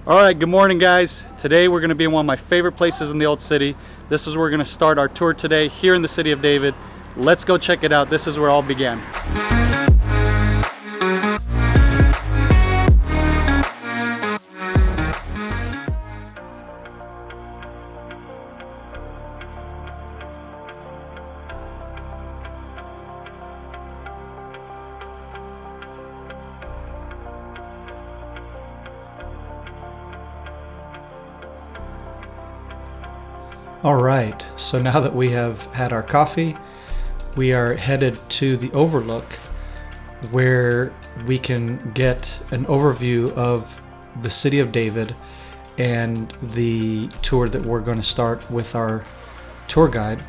Alright, good morning guys. Today we're going to be in one of my favorite places in the Old City. This is where we're going to start our tour today here in the City of David. Let's go check it out. This is where it all began. All right, so now that we have had our coffee, we are headed to the overlook where we can get an overview of the City of David and the tour that we're going to start with our tour guide.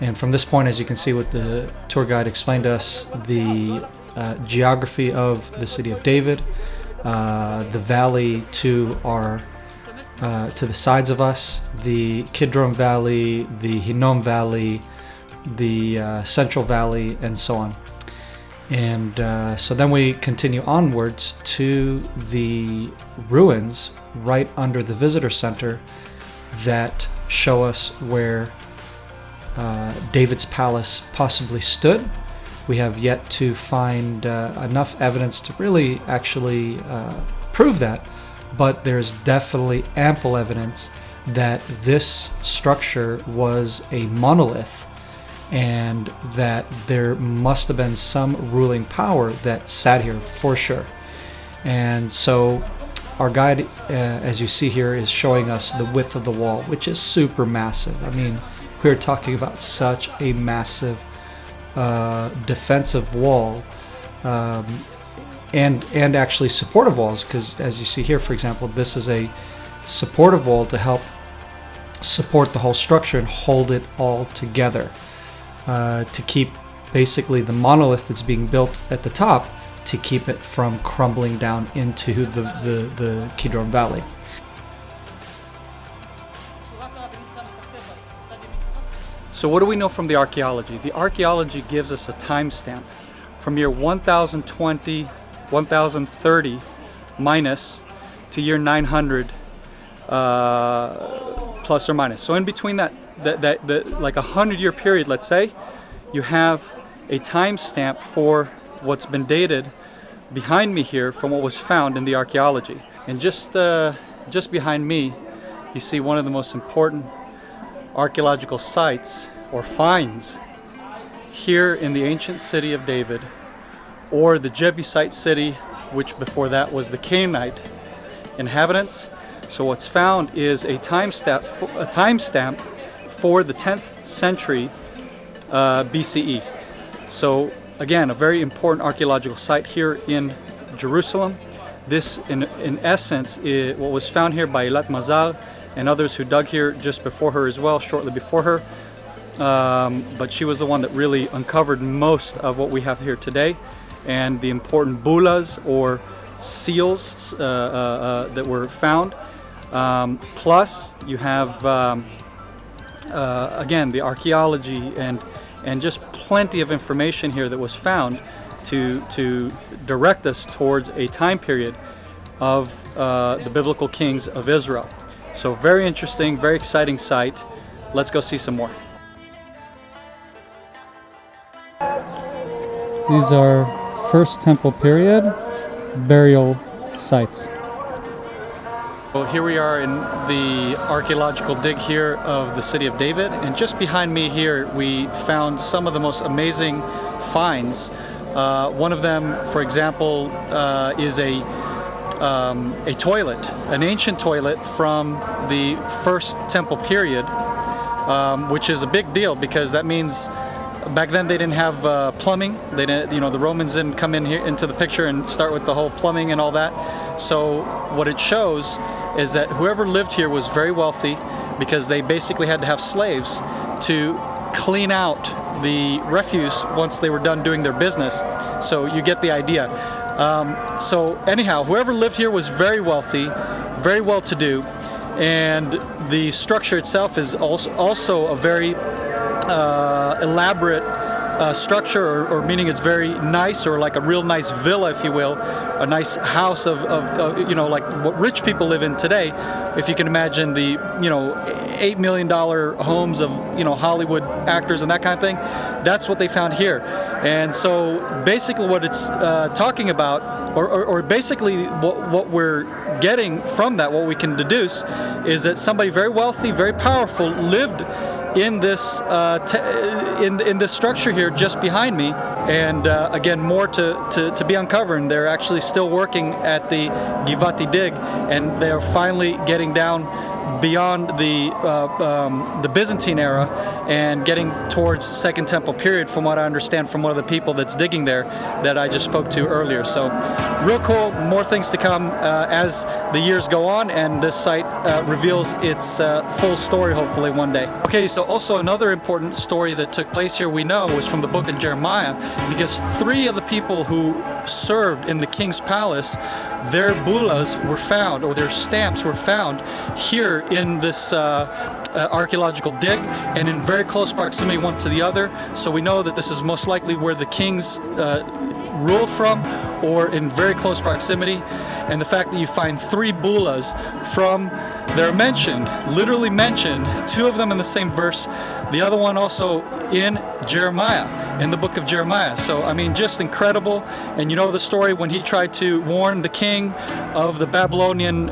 And from this point, as you can see what the tour guide explained to us, the geography of the City of David, the valley to the sides of us, the Kidron Valley, the Hinnom Valley, the Central Valley, and so on. And so then we continue onwards to the ruins right under the visitor center that show us where David's palace possibly stood. We have yet to find enough evidence to really actually prove that, but there's definitely ample evidence that this structure was a monolith and that there must have been some ruling power that sat here for sure. And so our guide, as you see here, is showing us the width of the wall, which is super massive. I mean, we're talking about such a massive defensive wall. And actually supportive walls, because as you see here, for example, this is a supportive wall to help support the whole structure and hold it all together, to keep basically the monolith that's being built at the top, to keep it from crumbling down into the Kidron Valley. So what do we know from the archaeology? The archaeology gives us a timestamp from year 1020 1030 minus to year 900 plus or minus. So in between that like 100-year period, let's say, you have a timestamp for what's been dated behind me here from what was found in the archaeology. And just behind me, you see one of the most important archaeological sites or finds here in the ancient city of David, or the Jebusite city, which before that was the Canaanite inhabitants. So what's found is a timestamp for the 10th century BCE. So again, a very important archaeological site here in Jerusalem. This, in essence, is what was found here by Elat Mazal and others who dug here just before her as well, shortly before her. But she was the one that really uncovered most of what we have here today, and the important bulas or seals that were found. Plus you have again the archaeology and just plenty of information here that was found to direct us towards a time period of the biblical kings of Israel. So very interesting, very exciting site. Let's go see some more. These are First Temple period burial sites. Well, here we are in the archaeological dig here of the City of David, and just behind me here we found some of the most amazing finds. One of them, for example, is a toilet, an ancient toilet from the First Temple period, which is a big deal because that means back then they didn't have plumbing. They didn't, the Romans didn't come in here into the picture and start with the whole plumbing and all that. So what it shows is that whoever lived here was very wealthy, because they basically had to have slaves to clean out the refuse once they were done doing their business. So you get the idea. So anyhow, whoever lived here was very wealthy, very well-to-do, and the structure itself is also a very elaborate structure, or meaning it's very nice, or like a real nice villa, if you will, a nice house of like what rich people live in today. If you can imagine the $8 million homes of Hollywood actors and that kind of thing, that's what they found here. And so basically what it's talking about, or basically what we're getting from that, what we can deduce, is that somebody very wealthy, very powerful lived in this in this structure here just behind me. And again, more to be uncovered. They're actually still working at the Givati dig, and they're finally getting down beyond the Byzantine era and getting towards Second Temple period, from what I understand from one of the people that's digging there that I just spoke to earlier. So real cool, more things to come as the years go on, and this site reveals its full story hopefully one day. Okay, so also another important story that took place here, we know, was from the book of Jeremiah, because 3 of the people who served in the king's palace, their bulas were found, or their stamps were found here in this archaeological dig, and in very close proximity one to the other. So we know that this is most likely where the kings ruled from, or in very close proximity. And the fact that you find 3 bulas from, they're mentioned, literally mentioned, 2 of them in the same verse, the other one also in Jeremiah, in the book of Jeremiah. So I mean, just incredible. And you know the story when he tried to warn the king of the Babylonian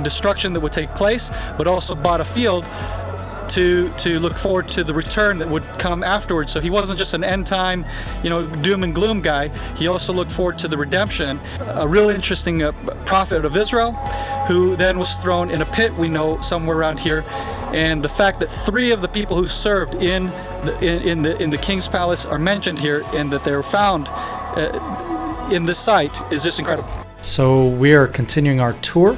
destruction that would take place, but also bought a field to look forward to the return that would come afterwards. So he wasn't just an end time, doom and gloom guy. He also looked forward to the redemption. A real interesting prophet of Israel, who then was thrown in a pit, we know, somewhere around here. And the fact that 3 of the people who served in the king's palace are mentioned here, and that they were found in this site, is just incredible. So we are continuing our tour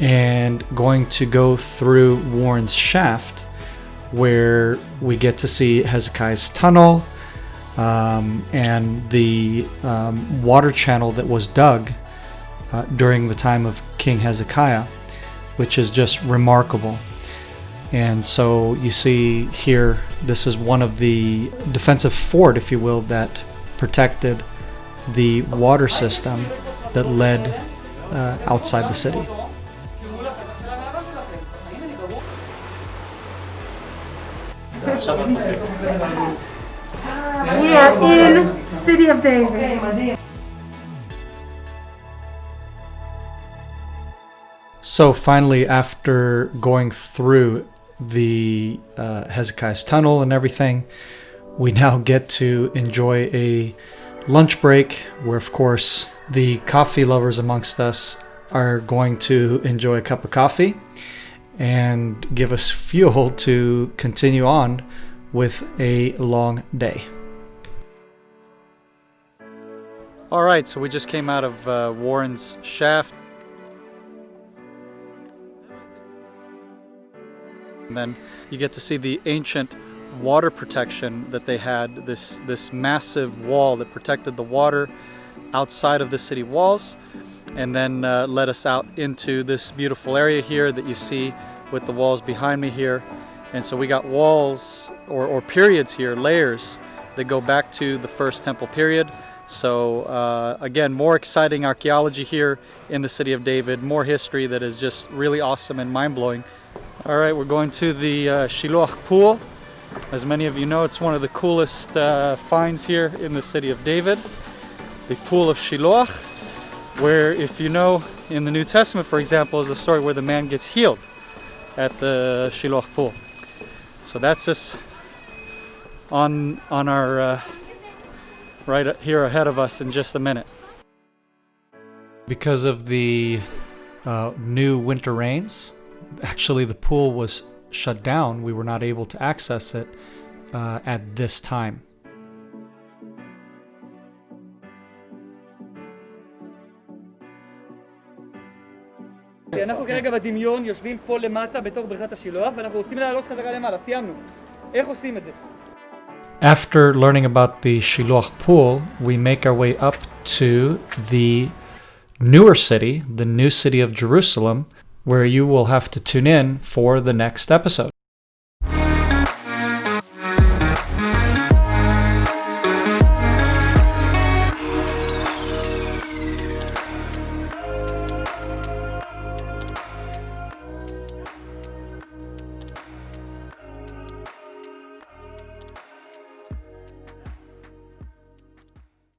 and going to go through Warren's shaft, where we get to see Hezekiah's tunnel and the water channel that was dug during the time of King Hezekiah, which is just remarkable. And so you see here, this is one of the defensive fort, if you will, that protected the water system that led outside the city. We are in City of David. So finally, after going through the Hezekiah's tunnel and everything, we now get to enjoy a lunch break, where of course the coffee lovers amongst us are going to enjoy a cup of coffee and give us fuel to continue on with a long day. All right, so we just came out of Warren's shaft. And then you get to see the ancient water protection that they had, this massive wall that protected the water outside of the city walls, and then led us out into this beautiful area here that you see with the walls behind me here. And so we got walls or periods here, layers that go back to the First Temple period. So again, more exciting archaeology here in the city of David, more history that is just really awesome and mind-blowing. All right, we're going to the Shiloh pool. As many of you know, it's one of the coolest finds here in the city of David. The Pool of Shiloh, where, if you know, in the New Testament, for example, is a story where the man gets healed at the Shiloh pool. So that's just on our right here ahead of us in just a minute. Because of the new winter rains, actually the pool was shut down. We were not able to access it at this time. אנחנו כרגע בדמיון יושבים פה למטה בתוך בריכת השילוח, ואנחנו רוצים לעלות חזרה למעלה. סיימנו. איך עושים את זה? After learning about the Shiloh pool, we make our way up to the newer city, the new city of Jerusalem, where you will have to tune in for the next episode.